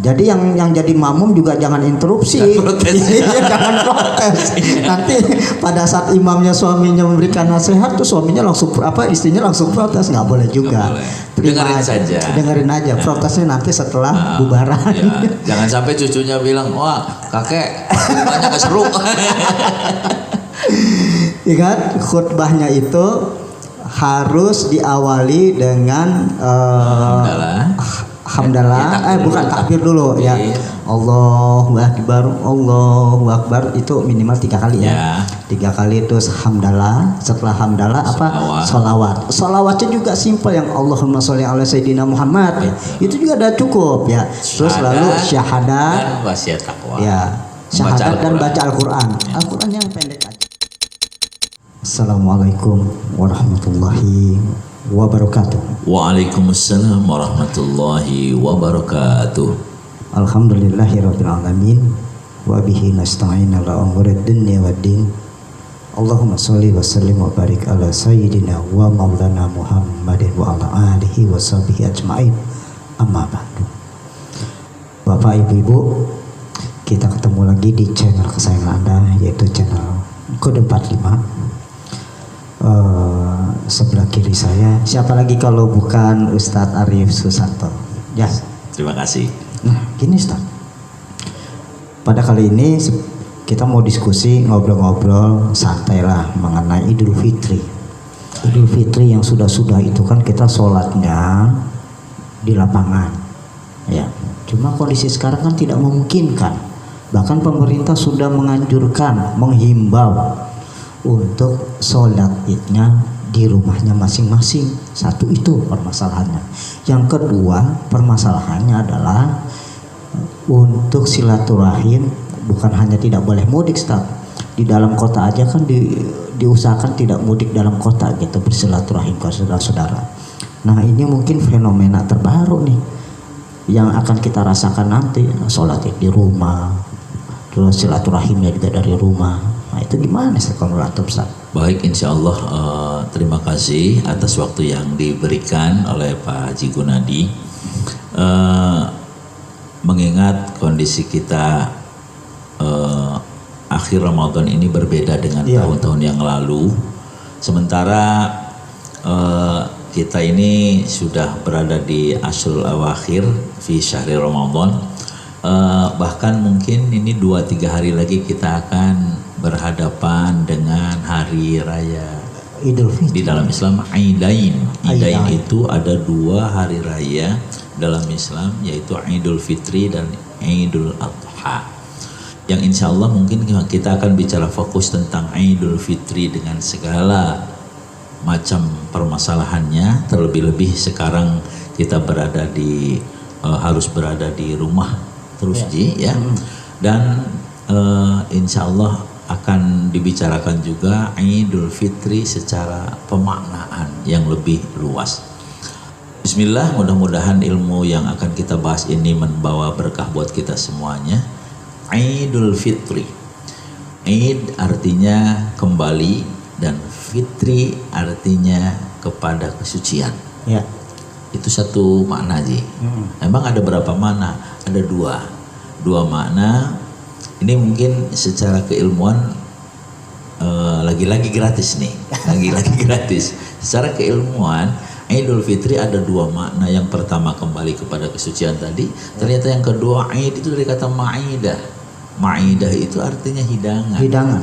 Jadi yang jadi makmum juga jangan interupsi, jangan protes. Nanti pada saat imamnya suaminya memberikan nasihat tuh suaminya langsung istrinya langsung protes, nggak boleh juga. Dengerin saja. Dengerin aja. Protesnya nanti setelah bubaran. Ya. Jangan sampai cucunya bilang, wah kakek banyak keseru. Ya kan, khutbahnya itu harus diawali dengan hamdalah. Bukan takbir dulu ya. Allahu Akbar itu minimal 3 kali ya. 3 kali terus hamdalah. Setelah hamdalah Sholawat. Sholawatnya juga simpel yang Allahumma sholli ala sayyidina Muhammad. Itu juga udah cukup ya. Terus lalu syahadat dan wasiat taqwa. Ya, syahadat dan baca Al-Qur'an. Al-Qur'an yang pendek aja. Assalamualaikum warahmatullahi wabarakatuh. Waalaikumsalam warahmatullahi wabarakatuh. Alhamdulillahirabbil alamin wa bihi nasta'in ala umuri dunya waddin. Allahumma shalli wa sallim wa barik ala sayyidina wa maulana Muhammadin wa ala alihi wa sahbihi ajmain. Amma ba'du. Bapak Ibu, kita ketemu lagi di channel kesayangan Anda, yaitu channel Kode 45. Sebelah kiri saya siapa lagi kalau bukan Ustadz Arif Susanto ya. Terima kasih. Nah gini Ustadz, pada kali ini kita mau diskusi ngobrol-ngobrol santai lah mengenai Idul Fitri. Idul Fitri yang sudah-sudah itu kan kita sholatnya di lapangan ya, cuma kondisi sekarang kan tidak memungkinkan. Bahkan pemerintah sudah menganjurkan, menghimbau untuk sholat idnya di rumahnya masing-masing. Satu itu permasalahannya. Yang kedua permasalahannya adalah untuk silaturahim, bukan hanya tidak boleh mudik Ustaz. Di dalam kota aja kan diusahakan tidak mudik dalam kota gitu, bersilaturahim ke saudara-saudara. Nah ini mungkin fenomena terbaru nih yang akan kita rasakan nanti, sholat id di rumah, terus silaturahimnya juga dari rumah. Nah itu gimana sih kalau Ustaz? Baik, insya Allah terima kasih atas waktu yang diberikan oleh Pak Haji Gunadi. Mengingat kondisi kita akhir Ramadan ini berbeda dengan tahun-tahun yang lalu. Sementara kita ini sudah berada di Ashrul Awakhir fi Syahri Ramadan. Bahkan mungkin ini 2-3 hari lagi kita akan berhadapan dengan hari raya Idul Fitri. Di dalam Islam Aidain itu ada 2 hari raya dalam Islam, yaitu Idul Fitri dan Idul Adha. Yang insya Allah mungkin kita akan bicara fokus tentang Idul Fitri dengan segala macam permasalahannya. Terlebih-lebih sekarang kita harus berada di rumah terus ya. Dan insya Allah akan dibicarakan juga Idul Fitri secara pemaknaan yang lebih luas. Bismillah, mudah-mudahan ilmu yang akan kita bahas ini membawa berkah buat kita semuanya. Idul Fitri. Id artinya kembali dan Fitri artinya kepada kesucian. Ya. Itu satu makna Ji. Emang ada berapa makna? Ada 2 makna. Ini mungkin secara keilmuan lagi-lagi gratis nih, lagi-lagi gratis. Secara keilmuan Idul Fitri ada 2 makna. Yang pertama kembali kepada kesucian tadi. Ternyata yang kedua Id itu dari kata ma'idah. Ma'idah itu artinya hidangan.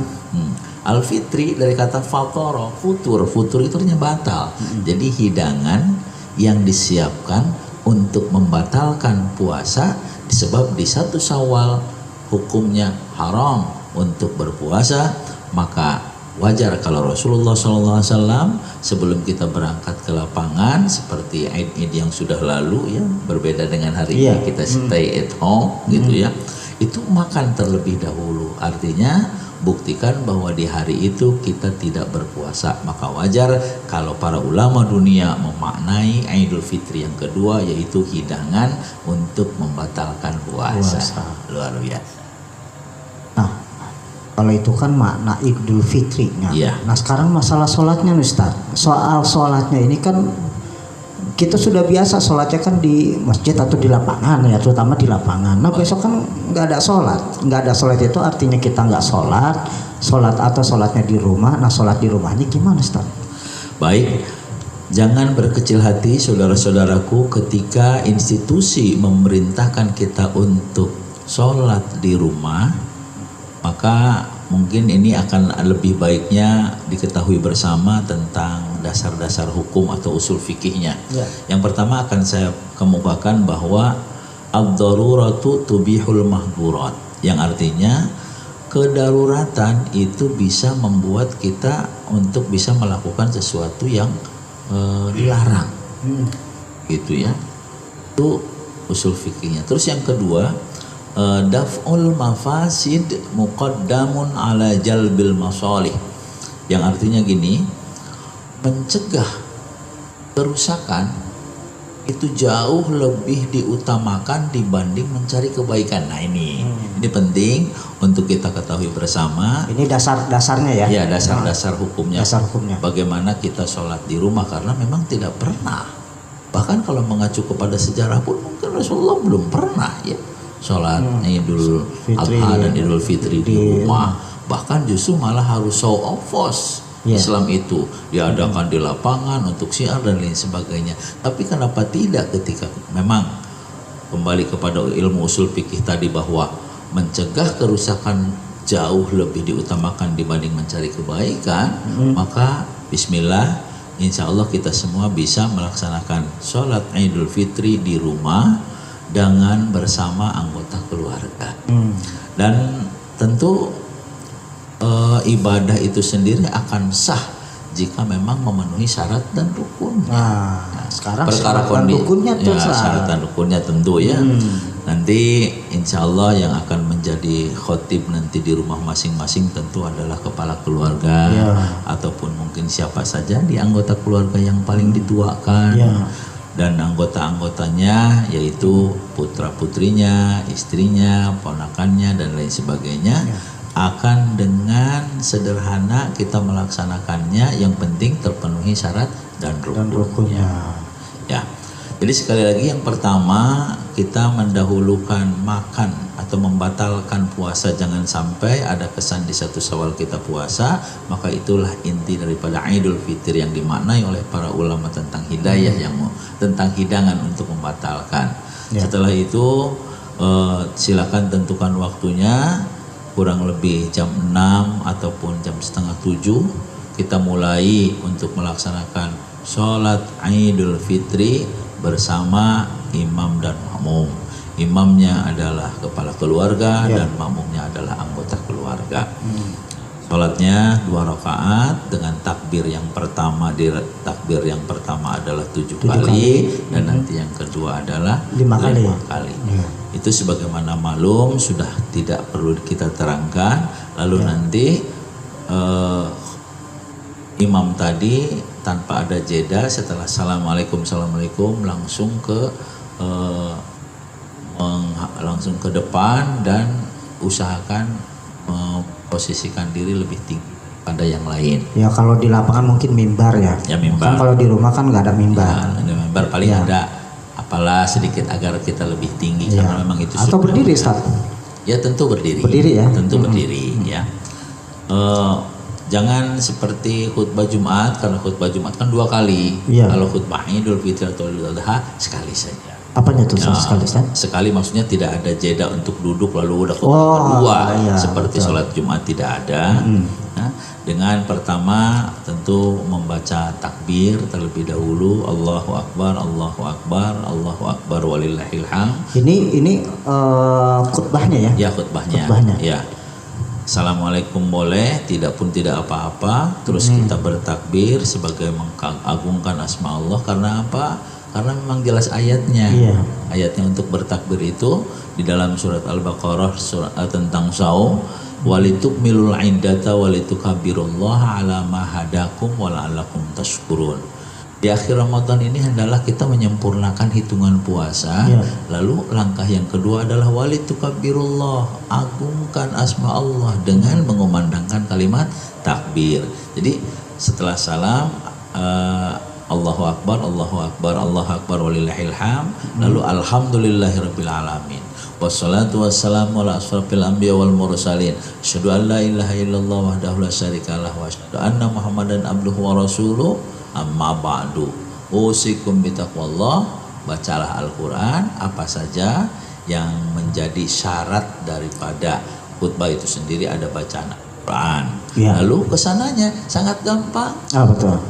Al-Fitri dari kata fatoro, futur itu artinya batal. Jadi hidangan yang disiapkan untuk membatalkan puasa, sebab di 1 Syawal hukumnya haram untuk berpuasa, maka wajar kalau Rasulullah SAW sebelum kita berangkat ke lapangan seperti Id yang sudah lalu ya, berbeda dengan hari ini kita stay at home gitu ya, itu makan terlebih dahulu. Artinya buktikan bahwa di hari itu kita tidak berpuasa. Maka wajar kalau para ulama dunia memaknai Idul Fitri yang kedua yaitu hidangan untuk membatalkan puasa. Luar biasa. Nah, kalau itu kan makna Idul Fitrinya. Iya. Nah, sekarang masalah sholatnya Ustaz. Soal sholatnya ini kan kita sudah biasa sholatnya kan di masjid atau di lapangan ya, terutama di lapangan. Nah besok kan nggak ada sholat itu artinya kita nggak sholat atau sholatnya di rumah. Nah sholat di rumahnya gimana Ustaz? Baik, jangan berkecil hati saudara-saudaraku ketika institusi memerintahkan kita untuk sholat di rumah, maka mungkin ini akan lebih baiknya diketahui bersama tentang dasar-dasar hukum atau usul fikihnya. Ya. Yang pertama akan saya kemukakan bahwa ad-daruratu tubihul mahdurat, yang artinya kedaruratan itu bisa membuat kita untuk bisa melakukan sesuatu yang dilarang. Gitu ya. Itu usul fikihnya. Terus yang kedua, daf'ul mafasid muqaddamun ala jalbil masalih, yang artinya gini, mencegah kerusakan itu jauh lebih diutamakan dibanding mencari kebaikan. Nah ini penting untuk kita ketahui bersama. Ini dasarnya ya? Ya, dasar hukumnya. Dasar hukumnya. Bagaimana kita sholat di rumah, karena memang tidak pernah. Bahkan kalau mengacu kepada sejarah pun mungkin Rasulullah belum pernah ya sholat Idul Adha dan Idul Fitri di rumah. Bahkan justru malah harus show of force. Islam itu diadakan di lapangan untuk syiar dan lain sebagainya. Tapi kenapa tidak ketika memang kembali kepada ilmu usul fikih tadi bahwa mencegah kerusakan jauh lebih diutamakan dibanding mencari kebaikan, maka bismillah, insya Allah kita semua bisa melaksanakan sholat Idul Fitri di rumah dengan bersama anggota keluarga. Dan tentu ibadah itu sendiri akan sah jika memang memenuhi syarat dan rukun. Nah, sekarang perkara syarat dan rukunnya tuh syarat dan rukunnya tentu ya. Nanti insya Allah yang akan menjadi khotib nanti di rumah masing-masing tentu adalah kepala keluarga ataupun mungkin siapa saja di anggota keluarga yang paling dituakan. Dan anggota-anggotanya yaitu putra-putrinya, istrinya, ponakannya dan lain sebagainya. Akan dengan sederhana kita melaksanakannya, yang penting terpenuhi syarat dan rukunnya. Ya. Jadi sekali lagi, yang pertama kita mendahulukan makan atau membatalkan puasa, jangan sampai ada kesan di 1 Syawal kita puasa, maka itulah inti daripada Idul Fitri yang dimaknai oleh para ulama tentang hidayah, yang tentang hidangan untuk membatalkan. Setelah itu silakan tentukan waktunya, kurang lebih jam 6 ataupun jam setengah 7 kita mulai untuk melaksanakan sholat Idul Fitri bersama imam dan makmum. Imamnya adalah kepala keluarga dan makmumnya adalah anggota keluarga. Sholatnya 2 rakaat dengan takbir yang pertama. Takbir yang pertama adalah 7 kali dan nanti yang kedua adalah 5 kali. Itu sebagaimana malum, sudah tidak perlu kita terangkan. Lalu nanti imam tadi tanpa ada jeda setelah assalamualaikum langsung ke depan dan usahakan memposisikan diri lebih tinggi pada yang lain. Ya kalau di lapangan mungkin mimbar ya. Ya mimbar. Kan kalau di rumah kan nggak ada mimbar. Ya, ada mimbar paling ada apalah sedikit agar kita lebih tinggi karena memang itu. Atau berdiri Ustaz? Ya tentu berdiri. Berdiri ya. Tentu berdiri ya. Jangan seperti khutbah Jumat, karena khutbah Jumat kan 2 kali. Kalau khutbah Idul Fitri atau Idul Adha sekali saja. Apanya tuh sekali Ustaz? Sekali maksudnya tidak ada jeda untuk duduk lalu udah khutbah kedua seperti sholat Jumat tidak ada. Nah, dengan pertama tentu membaca takbir terlebih dahulu, Allahu Akbar, Allahu Akbar, Allahu Akbar walillahil hamd. Ini khutbahnya ya? Ya khutbahnya. Ya. Assalamualaikum boleh, tidak pun tidak apa-apa. Terus kita bertakbir sebagai mengagungkan asma Allah. Karena apa? Karena memang jelas ayatnya. Ayatnya untuk bertakbir itu di dalam surat Al-Baqarah tentang saum. Walitukmilul iddata walitukabbirullaha ala ma hadakum wa la'allakum tashkurun. Di akhir Ramadan ini hendaklah kita menyempurnakan hitungan puasa. Lalu langkah yang kedua adalah walitukabbirullah, agungkan asma Allah dengan mengumandangkan kalimat takbir. Jadi setelah salam Allahu Akbar, Allahu Akbar, Allahu Akbar walillahil hamd, lalu alhamdulillahirabbil alamin. Wassalatu wassalamu ala asrofil anbiya wal mursalin. Asyhadu an la ilaha illallah wahdahu la syarikalah wa asyhadu anna Muhammadan abduhu wa rasuluh. Amma ba'du. Usikum bitaqwallah. Bacalah Al-Qur'an apa saja yang menjadi syarat daripada khutbah itu sendiri, ada bacaan Al-Qur'an. Ya. Lalu kesananya sangat gampang. Betul.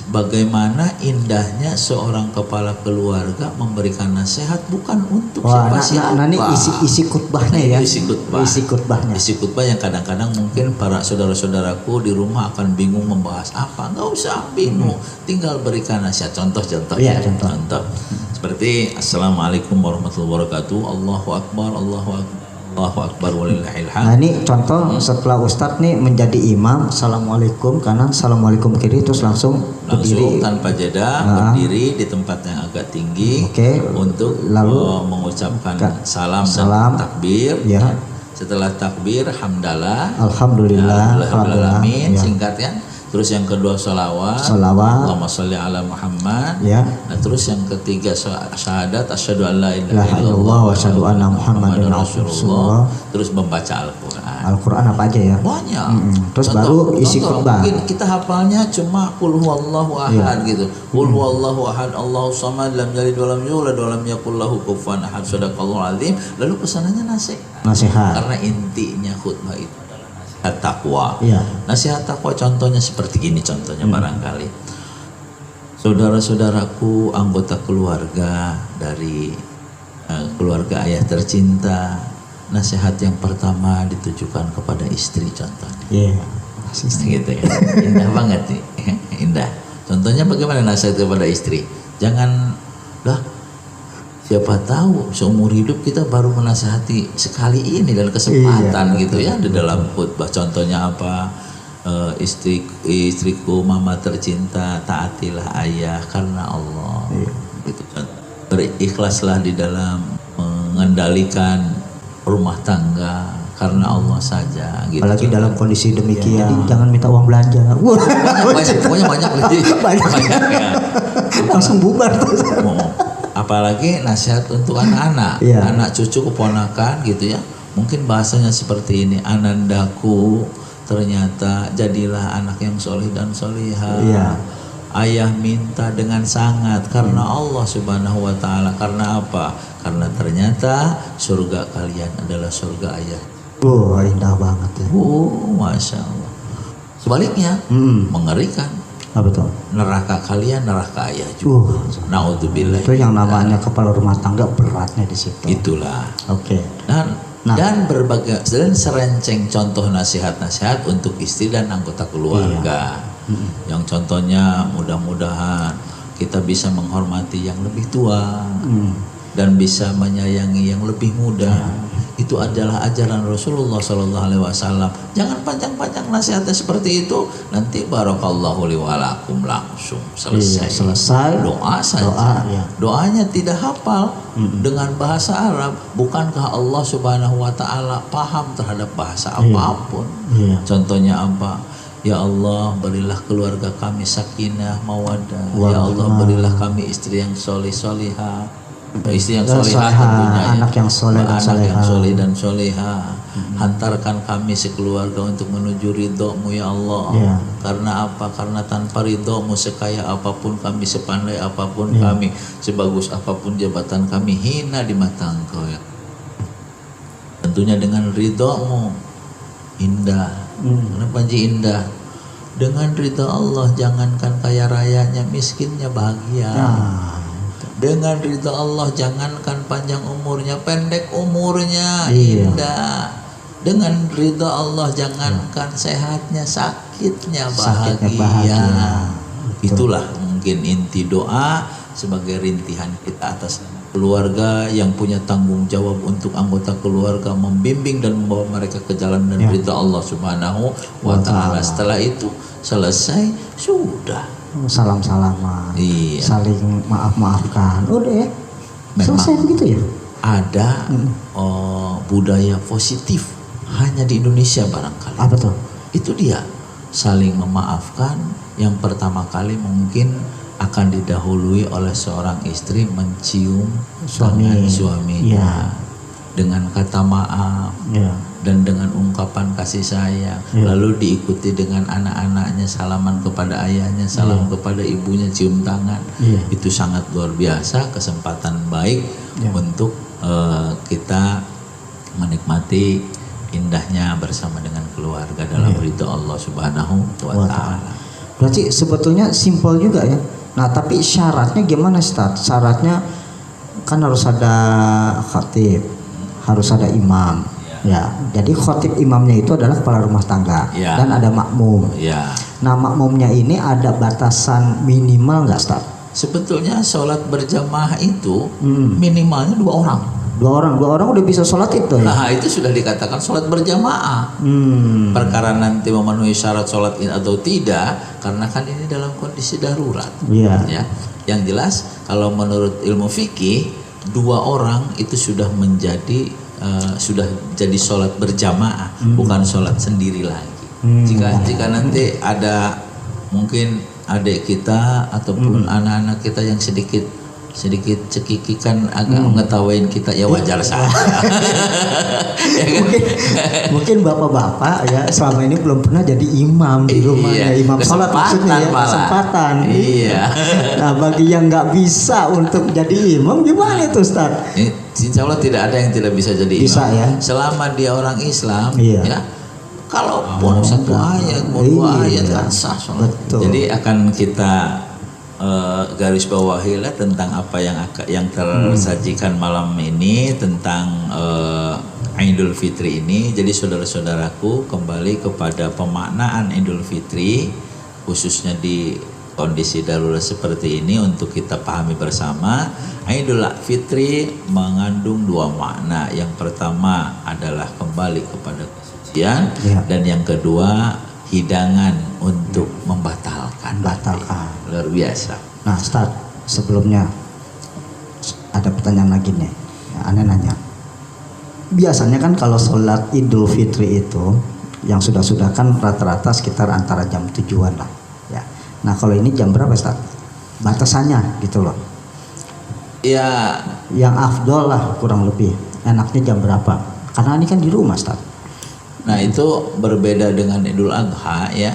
Bagaimana indahnya seorang kepala keluarga memberikan nasihat bukan untuk Wah, siapa-siapa. ini isi khutbahnya ya. Isi khutbah. Isi khutbahnya. Isi khutbah yang kadang-kadang mungkin para saudara-saudaraku di rumah akan bingung membahas apa. Nggak usah bingung, tinggal berikan nasihat. Contoh-contoh Iya, ya. contoh. Seperti Assalamualaikum warahmatullahi wabarakatuh. Allahu Akbar, Allahu Akbar, Allahu Akbar walillahil hamd. Nah ini contoh setelah Ustadz nih menjadi imam, Assalamualaikum kanan, Assalamualaikum kiri, terus langsung berdiri. Tanpa jeda berdiri di tempat yang agak tinggi. Oke. Untuk Lalu mengucapkan salam, dan takbir. Ya. Setelah takbir hamdalah, Alhamdulillah, alamin, ya. singkat kan. Terus yang kedua sholawat, Sholawat. Allahumma sholli ala Muhammad. Ya. Nah, terus yang ketiga syahadat asyhadu an la La ilaha ilaha illallah illallah wa asyhadu anna Muhammadan Rasulullah. Rasulullah. Terus membaca Al-Qur'an. Al-Quran apa aja ya? Banyak. Terus baru isi khutbah. Mungkin kita hafalnya cuma qul huwallahu ahad gitu. Qul huwallahu ahad, Allahu samad, lam yalid wa lam yulad wa lam yakul lahu kufuwan ahad. Shadaqallahul azim. Lalu kesananya Nasihat. karena intinya khutbah itu adalah nasihat takwa. Iya. Nasihat takwa contohnya seperti gini contohnya barangkali. Saudara-saudaraku, anggota keluarga dari keluarga ayah tercinta, nasihat yang pertama ditujukan kepada istri contohnya. Iya. Gitu ya. Indah banget nih. Indah. Contohnya bagaimana nasihat kepada istri? Jangan siapa tahu seumur hidup kita baru menasihati sekali ini dan kesempatan gitu ya di dalam khutbah. Contohnya apa? Istriku mama tercinta, taatilah ayah karena Allah. Gitu kan. Berikhlaslah di dalam mengendalikan rumah tangga karena Allah saja gitu. Apalagi dalam kondisi demikian, jadi jangan minta uang belanja. Pokoknya banyak ya. Langsung bubar tuh. Apalagi nasihat untuk anak-anak, anak cucu keponakan gitu ya. Mungkin bahasanya seperti ini, anandaku ternyata jadilah anak yang soleh dan solihah. Ayah minta dengan sangat karena Allah Subhanahu wa ta'ala. Karena apa? Karena ternyata surga kalian adalah surga ayah. Indah banget ya. Masya Allah. Sebaliknya mengerikan. Betul. Neraka kalian neraka ayah juga. Naudzubillah. Itu yang namanya kepala rumah tangga beratnya di situ. Itulah. Oke. Dan berbagai dan serenceng contoh nasihat-nasihat untuk istri dan anggota keluarga. Yang contohnya mudah-mudahan kita bisa menghormati yang lebih tua dan bisa menyayangi yang lebih muda. Itu adalah ajaran Rasulullah Sallallahu Alaihi Wasallam. Jangan panjang-panjang nasihatnya seperti itu. Nanti barakallahu li wa lakum langsung selesai. Doa saja. Doanya tidak hafal dengan bahasa Arab. Bukankah Allah Subhanahu Wa Taala paham terhadap bahasa apapun? Contohnya apa? Ya Allah, berilah keluarga kami sakinah mawaddah. Ya Allah, berilah kami istri yang soleh-solihah. Istri yang solehah tentunya, anak yang soleh dan solehah. Anak yang soleh dan solehah. Hantarkan kami sekeluarga untuk menuju ridho-Mu ya Allah. Karena apa? Karena tanpa ridho-Mu, sekaya apapun kami, sepandai apapun kami, sebagus apapun jabatan kami, hina di mata Engkau ya. Tentunya dengan ridho-Mu indah. Kenapa Ji indah? Dengan ridho Allah, jangankan kaya rayanya, miskinnya bahagia. Dengan ridha Allah, jangankan panjang umurnya, pendek umurnya, indah. Dengan ridha Allah, jangankan sehatnya, sakitnya bahagia. Itulah mungkin inti doa sebagai rintihan kita atas keluarga yang punya tanggung jawab untuk anggota keluarga, membimbing dan membawa mereka ke jalan dan ridha Allah Subhanahu wa Ta'ala. Setelah itu selesai, sudah salam-salaman, saling maaf-maafkan, udah ya. Selesai begitu ya. Ada budaya positif hanya di Indonesia barangkali. Apa tuh? Itu dia saling memaafkan. Yang pertama kali mungkin akan didahului oleh seorang istri mencium Suami. tangan suaminya Ya. dengan kata maaf Ya. dan dengan ungkapan kasih sayang, Ya. lalu diikuti dengan anak-anaknya salaman kepada ayahnya, salam kepada ibunya, cium tangan. Ya. Itu sangat luar biasa, kesempatan baik Ya. untuk kita menikmati indahnya bersama dengan keluarga dalam ridho Allah Subhanahu wa taala. Berarti sebetulnya simpel juga ya. Nah, tapi syaratnya gimana, Ustaz? Syaratnya kan harus ada khatib, harus ada imam. Ya, jadi khatib imamnya itu adalah kepala rumah tangga Ya. dan ada makmum. Ya, Nah, makmumnya ini ada batasan minimal nggak, Ustaz? sebetulnya sholat berjamaah itu Hmm. minimalnya 2 orang. Dua orang udah bisa sholat itu ya. Nah, itu sudah dikatakan sholat berjamaah. Hmm. Perkara nanti memenuhi syarat sholat ini atau tidak, karena kan ini dalam kondisi darurat. Iya. Ya, yang jelas kalau menurut ilmu fikih 2 orang itu sudah menjadi sudah jadi sholat berjamaah, bukan sholat sendiri lagi. Jika nanti ada mungkin adik kita ataupun anak-anak kita yang sedikit cekikikan agak mengetawain kita, ya wajar saja. Ya kan? Mungkin bapak-bapak ya selama ini belum pernah jadi imam di rumahnya, imam sholat maksudnya ya, malah. kesempatan. Iya. Nah, bagi yang nggak bisa untuk jadi imam gimana itu, Ustaz? Insya Allah tidak ada yang tidak bisa jadi Bisa, imam. ya. Selama dia orang Islam, Iya. ya. Kalau mau satu ayat, mau 2 ayat kan sah sholat. Betul. Jadi akan kita garis bawahi lah tentang apa yang tersajikan malam ini tentang Idul Fitri ini. Jadi saudara-saudaraku, kembali kepada pemaknaan Idul Fitri khususnya di kondisi darurat seperti ini untuk kita pahami bersama. Idul Fitri mengandung 2 makna. Yang pertama adalah kembali kepada kesucian, Ya. dan yang kedua hidangan untuk membatalkan. Luar biasa. Nah, Ustaz, sebelumnya ada pertanyaan lagi nih. Ya, aneh nanya. Biasanya kan kalau sholat Idul Fitri itu yang sudah kan rata-rata sekitar antara jam 7-an lah. Ya. Nah, kalau ini jam berapa, Ustaz? Batasannya gitu loh. Ya, Yang afdol lah kurang lebih. Enaknya jam berapa? Karena ini kan di rumah, Ustaz. nah itu berbeda dengan Idul Adha ya.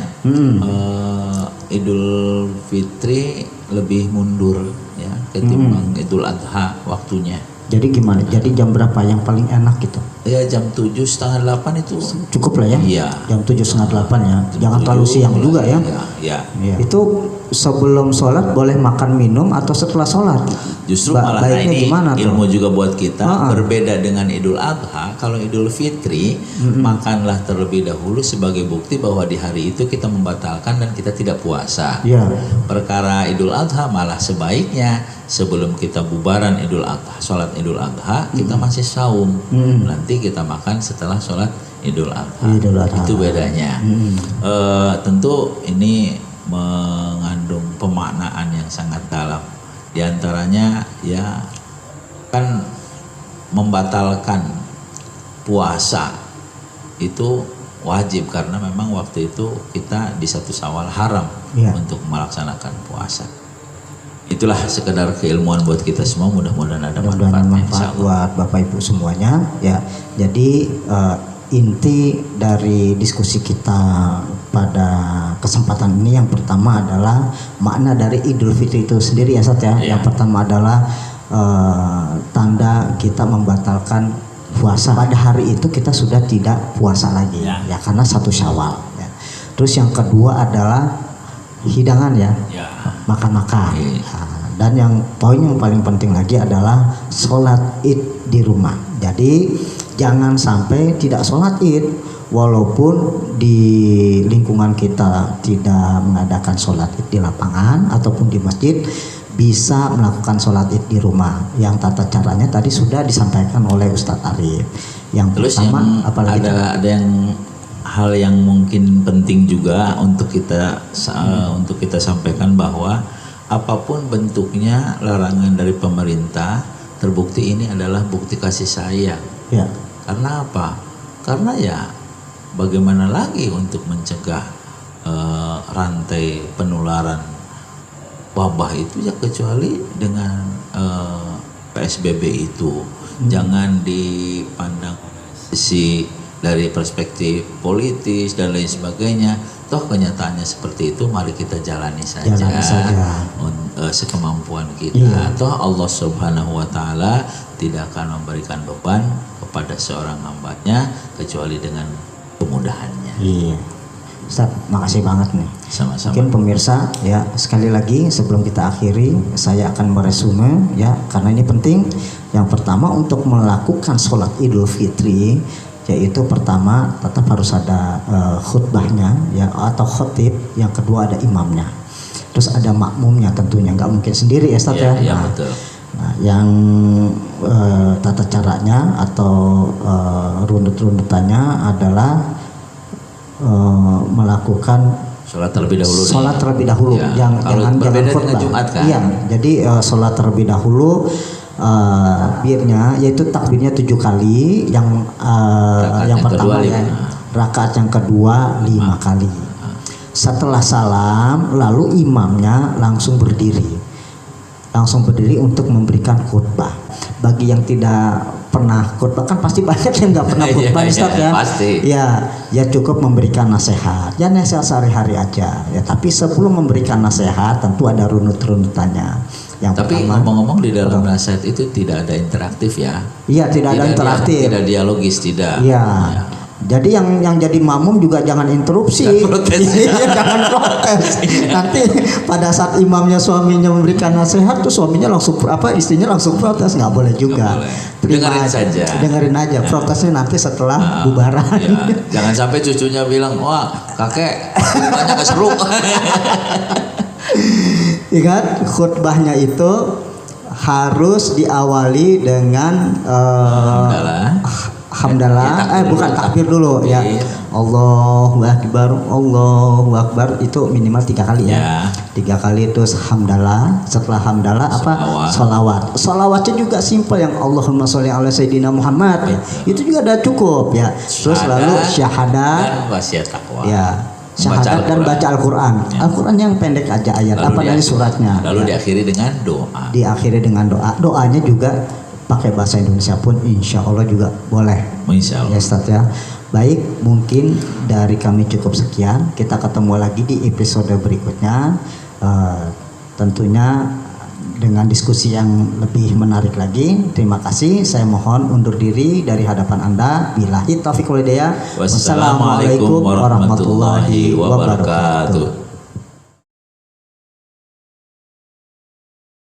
Idul Fitri lebih mundur ya ketimbang Idul Adha waktunya. Jadi gimana? Jadi jam berapa yang paling enak gitu? Ya jam 7 setengah 8 itu Cukup lah ya? Iya. Jam 7 setengah 8 ya. Jam Jangan 7 terlalu siang juga ya. Ya. Iya. Itu sebelum sholat boleh makan minum atau setelah sholat? Justru malah baiknya ini gimana tuh? ilmu juga buat kita. Ah. Berbeda dengan Idul Adha. Kalau Idul Fitri makanlah terlebih dahulu sebagai bukti bahwa di hari itu kita membatalkan dan kita tidak puasa. Iya. Perkara Idul Adha malah sebaiknya sebelum kita bubaran Idul Adha, sholat Idul Adha, kita masih saum. Nanti kita makan setelah sholat Idul Adha. Idul Adha. Itu bedanya. Tentu ini mengandung pemaknaan yang sangat dalam. Di antaranya ya kan membatalkan puasa itu wajib karena memang waktu itu kita di 1 Syawal haram Iya. untuk melaksanakan puasa. Itulah sekedar keilmuan buat kita semua, mudah-mudahan ada Mudah-mudahan manfaatnya manfaat insyaallah. buat Bapak Ibu semuanya ya. Jadi inti dari diskusi kita pada kesempatan ini yang pertama adalah makna dari Idul Fitri itu sendiri ya, Sat ya. Iya. Yang pertama adalah tanda kita membatalkan puasa. Pada hari itu kita sudah tidak puasa lagi ya karena 1 Syawal ya. Terus yang kedua adalah hidangan ya. Ya. Makan-makan. Iya. Nah, dan yang poin yang paling penting lagi adalah sholat id di rumah. Jadi jangan sampai tidak sholat id walaupun di lingkungan kita tidak mengadakan sholat id di lapangan ataupun di masjid, bisa melakukan sholat id di rumah. Yang tata caranya tadi sudah disampaikan oleh Ustadz Arif. Yang Terus pertama yang apalagi ada yang hal yang mungkin penting juga untuk kita sampaikan bahwa apapun bentuknya larangan dari pemerintah, terbukti ini adalah bukti kasih sayang. ya. Karena apa? Karena ya bagaimana lagi untuk mencegah rantai penularan wabah itu ya kecuali dengan PSBB itu. Jangan dipandang dari perspektif politis dan lain sebagainya. Toh kenyataannya seperti itu, mari kita jalani saja, sekemampuan kita. Iya. Toh Allah Subhanahu wa taala tidak akan memberikan beban kepada seorang hambanya kecuali dengan kemudahannya. Iya. Ustaz, makasih banget nih. Sama-sama. Mungkin pemirsa ya, sekali lagi sebelum kita akhiri saya akan meresume ya, karena ini penting. Yang pertama untuk melakukan sholat Idul Fitri, yaitu pertama tetap harus ada khutbahnya ya, atau khotib. Yang kedua ada imamnya, terus ada makmumnya, tentunya nggak mungkin sendiri ya Ustaz ya. Iya, Nah, betul. nah, yang tata caranya atau runut-runutannya adalah melakukan Sholat terlebih dahulu. sholat terlebih dahulu, Ya, kalau jangan berbeda dengan khutbah. Jumat kan? Iya, jadi sholat terlebih dahulu, takbirnya yaitu takbirnya 7 kali, yang yang pertama kedua, ya, 5. rakaat yang kedua 5 kali. Setelah salam, lalu imamnya langsung berdiri untuk memberikan khutbah. Bagi yang tidak pernah khutbah, kan pasti banyak yang nggak pernah khutbah Ustaz ya. Pasti. Ya cukup memberikan nasihat. Ya nasihat sehari-hari aja. Ya, tapi sebelum memberikan nasihat tentu ada runut-runutannya. Yang Tapi pertama, ngomong-ngomong, di dalam nasihat itu tidak ada interaktif ya. iya tidak ada interaktif. Tidak dialogis, tidak. Iya. Ya. Jadi yang jadi makmum juga jangan interupsi. Jangan protes. Iya, jangan protes. Nanti pada saat imamnya suaminya memberikan nasihat tuh suaminya langsung istrinya langsung protes, nggak boleh juga. Nggak boleh. Terima Dengerin saja. Dengerin aja. Protesnya nanti setelah bubaran. Ya. Jangan sampai cucunya bilang, wah kakek khutbahnya nggak seru. Ingat khutbahnya itu harus diawali dengan hamdalah. Ya, Bukan takbir dulu ya. Allahu Akbar itu minimal 3 kali ya. 3 kali, terus hamdalah. Setelah hamdalah Sholawat. Sholawatnya juga simpel, yang Allahumma sholli ala sayyidina Muhammad. Itu juga udah cukup ya. Terus lalu syahadat dan wasiat takwa. ya. Syahadat dan baca Al-Quran. Al-Quran yang pendek aja ayat, dari suratnya. Lalu ya. diakhiri dengan doa. Diakhiri dengan doa. Doanya juga pakai bahasa Indonesia pun insya Allah juga boleh. Insya Allah. Ya Ustaz ya. Baik, mungkin dari kami cukup sekian. Kita ketemu lagi di episode berikutnya. Tentunya dengan diskusi yang lebih menarik lagi. Terima kasih. Saya mohon undur diri dari hadapan Anda. Billahi taufiq wal hidayah. Wassalamualaikum warahmatullahi wabarakatuh.